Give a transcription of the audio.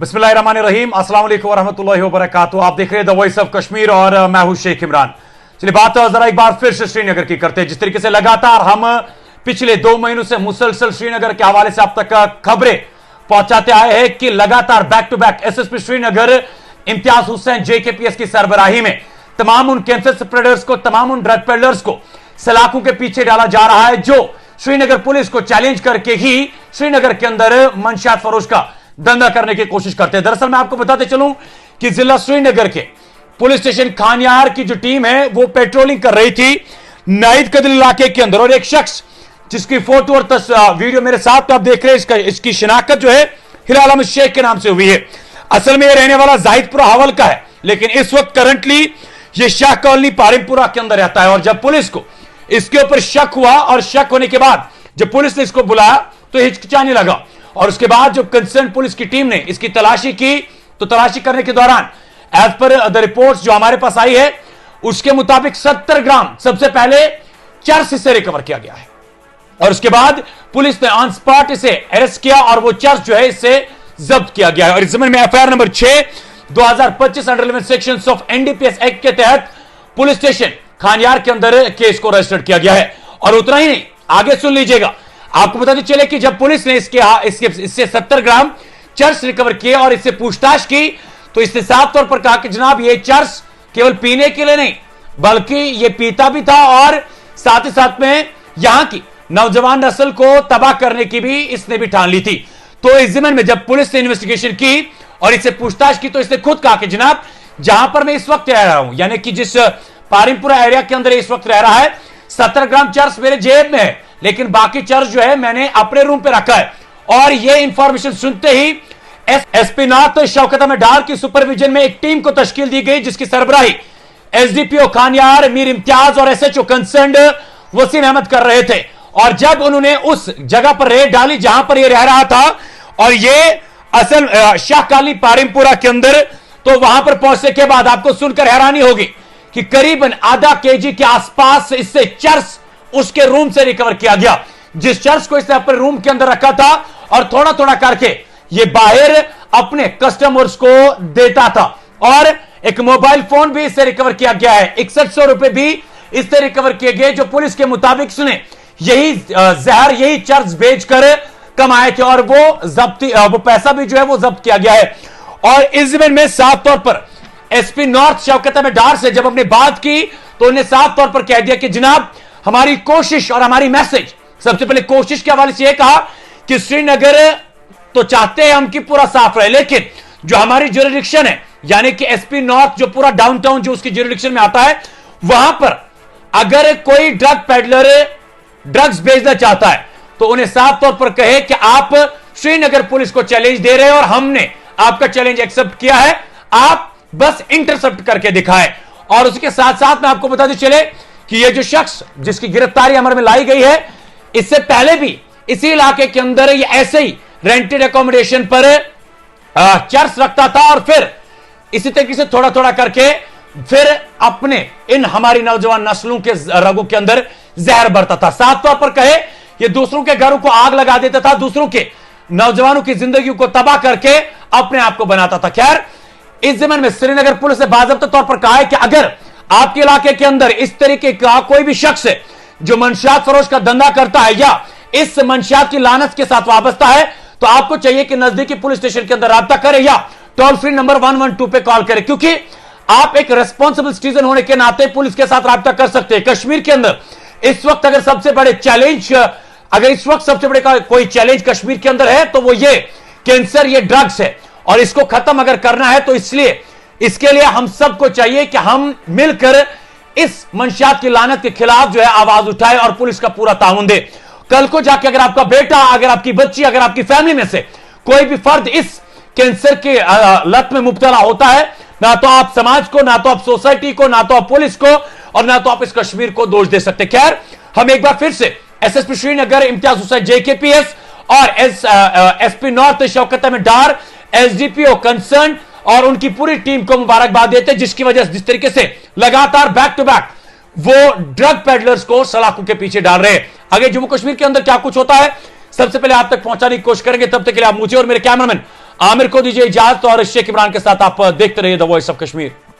बिस्मिल्लाहिर्रहमानिर्रहीम, अस्सलाम वालेकुम वरहमतुल्लाहि वबरकातुहू। आप देख रहे हैं द वॉइस ऑफ कश्मीर और मैं हूं शेख इमरान। चलिए बात जरा एक बार फिर से श्रीनगर की करते हैं। जिस तरीके से लगातार हम पिछले 2 महीनों से मुसलसल श्रीनगर के हवाले से आप तक खबरें पहुंचाते आए हैं कि लगातार back to back SSP Srinagar Imtiyaz Hussain JKPS की सरबराही में तमाम उन कैंसर स्प्रेडर्स को, तमाम उन ड्रग पेडलर्स को सलाखों के पीछे डाला जा रहा है, जो श्रीनगर पुलिस को चैलेंज करके ही श्रीनगर के अंदर मंशियात फरोश का धंधा करने की कोशिश करते हैं। दरअसल मैं आपको बताते चलूं कि जिला श्रीनगर के पुलिस स्टेशन खानियार की जो टीम है वो पेट्रोलिंग कर रही थी नाइद कदल इलाके के अंदर, और एक शख्स जिसकी फोटो और वीडियो मेरे साथ आप देख रहे हैं, इसकी शिनाख्त जो है हिलाल अहमद शेख के नाम से हुई है। असल में यह रहने वाला जाहिदपुरा हवल का है, लेकिन इस वक्त करंटली यह शाह कॉलोनी पारिमपुरा के अंदर रहता है। और जब पुलिस को इसके ऊपर शक हुआ और शक होने के बाद जब पुलिस ने इसको बुलाया तो हिचकिचाने लगा, और उसके बाद जब कंसर्न पुलिस की टीम ने इसकी तलाशी की तो तलाशी करने के दौरान एज पर द रिपोर्ट्स जो हमारे पास आई है उसके मुताबिक 70 ग्राम सबसे पहले चर्स से रिकवर किया गया है, और उसके बाद पुलिस ने ऑन स्पॉट इसे अरेस्ट किया और वो चर्च जो है इससे जब्त किया गया है। और इस जमीन में FIR number 6 2025 under 11 sections of NDPS act के तहत पुलिस स्टेशन खानियार के अंदर केस को रजिस्टर्ड किया गया है। और उतना ही नहीं, आगे सुन लीजिएगा, आपको बताते चले कि जब पुलिस ने इससे 70 ग्राम चर्स रिकवर किए और इससे पूछताछ की तो इसने साफ तौर पर कहा कि जनाब ये चर्स केवल पीने के लिए नहीं बल्कि ये पीता भी था, और साथ ही साथ में यहां की नौजवान नस्ल को तबाह करने की भी इसने भी ठान ली थी। तो इस जमीन में जब पुलिस ने इन्वेस्टिगेशन की और इससे पूछताछ की तो इसने खुद कहा कि जनाब जहां पर मैं इस वक्त रह रहा हूं, यानी कि जिस पारिमपुरा एरिया के अंदर इस वक्त रह रहा है, 70 ग्राम चर्स मेरे जेब में है, लेकिन बाकी चर्च जो है मैंने अपने रूम पे रखा है। और यह इंफॉर्मेशन सुनते ही एसपी नॉर्थ शौकत अहमद डार की सुपरविजन में एक टीम को तश्कील दी गई, जिसकी सरबराही एसडीपीओ खानियार मीर इम्तियाज और एसएचओ कंसर्न्ड वसीम अहमद कर रहे थे। और जब उन्होंने उस जगह पर रेड डाली जहां पर यह रह रहा था, और यह असल शाह कॉलोनी पारिमपुरा के अंदर, तो वहां पर पहुंचने के बाद आपको सुनकर हैरानी होगी कि करीबन आधा केजी के आसपास इससे चर्स उसके रूम से रिकवर किया गया, जिस चर्च को इसने अपने रूम के अंदर रखा था और थोड़ा थोड़ा करके ये बाहर अपने कस्टमर्स को देता था। और एक मोबाइल फोन भी इससे रिकवर किया गया है, 6100 रुपए भी इससे रिकवर किए गए, जो पुलिस के मुताबिक इसने यही जहर यही चर्च बेचकर कमाए थे, और वो पैसा भी जो है वो जब्त किया गया है। और इस जमीन में साफ तौर पर एसपी नॉर्थ शौकत अहमद डार से जब हमने बात की तो उन्हें साफ तौर पर कह दिया कि जनाब हमारी कोशिश और हमारी मैसेज, सबसे पहले कोशिश के हवाले से यह कहा कि श्रीनगर तो चाहते हैं हम कि पूरा साफ रहे, लेकिन जो हमारी ज्यूरिडिक्शन है यानी कि एसपी नॉर्थ जो पूरा डाउनटाउन जो उसकी ज्यूरिडिक्शन में आता है, वहां पर अगर कोई ड्रग पेडलर ड्रग्स बेचना चाहता है तो उन्हें साफ तौर पर कहे कि आप श्रीनगर पुलिस को चैलेंज दे रहे हैं और हमने आपका चैलेंज एक्सेप्ट किया है, आप बस इंटरसेप्ट करके दिखाएं। और उसके साथ साथ में आपको बताते चले कि यह जो शख्स जिसकी गिरफ्तारी अमर में लाई गई है, इससे पहले भी इसी इलाके के अंदर ये ऐसे ही रेंटेड अकोमोडेशन पर चर्च रखता था और फिर इसी तरीके से थोड़ा थोड़ा करके फिर अपने इन हमारी नौजवान नस्लों के रगों के अंदर जहर भरता था। साफ तौर पर कहे ये दूसरों के घरों को आग लगा देता था, दूसरों के नौजवानों की जिंदगी को तबाह करके अपने आप को बनाता था। खैर, इस जमीन में श्रीनगर पुलिस ने बाकायदा तौर पर कहा है कि अगर आपके इलाके के अंदर इस तरीके का कोई भी शख्स है जो मंशियात फरोश का धंधा करता है या इस मंशियात की लानत के साथ वाबस्ता है, तो आपको चाहिए कि नजदीकी पुलिस स्टेशन के अंदर राब्ता करें या टोल फ्री नंबर 112 पे कॉल करें, क्योंकि आप एक रेस्पॉन्सिबल सिटीजन होने के नाते पुलिस के साथ राब्ता कर सकते हैं। कश्मीर के अंदर इस वक्त अगर सबसे बड़े चैलेंज सबसे बड़े कोई चैलेंज कश्मीर के अंदर है तो वो ये कैंसर, ये ड्रग्स है, और इसको खत्म अगर करना है तो इसलिए इसके लिए हम सबको चाहिए कि हम मिलकर इस मंशियात की लानत के खिलाफ जो है आवाज उठाए और पुलिस का पूरा ताउन दे। कल को जाके अगर आपका बेटा, अगर आपकी बच्ची, अगर आपकी फैमिली में से कोई भी फर्द इस कैंसर के लत में मुब्तला होता है, ना तो आप समाज को, ना तो आप सोसाइटी को, ना तो आप पुलिस को, और ना तो आप इस कश्मीर को दोष दे सकते। खैर, हम एक बार फिर से एसएसपी श्रीनगर इम्तियाज हुसैन जेकेपीएस और SP north Shaukat Ahmad Dar, SDPO concern और उनकी पूरी टीम को मुबारकबाद देते हैं, जिसकी वजह से जिस तरीके से लगातार बैक टू बैक वो ड्रग पेडलर्स को सलाखों के पीछे डाल रहे हैं। आगे जम्मू कश्मीर के अंदर क्या कुछ होता है सबसे पहले आप तक पहुंचाने की कोशिश करेंगे। तब तक के लिए आप मुझे और मेरे कैमरामैन आमिर को दीजिए इजाजत और शेख इमरान के साथ आप देखते रहिए द वॉइस ऑफ कश्मीर।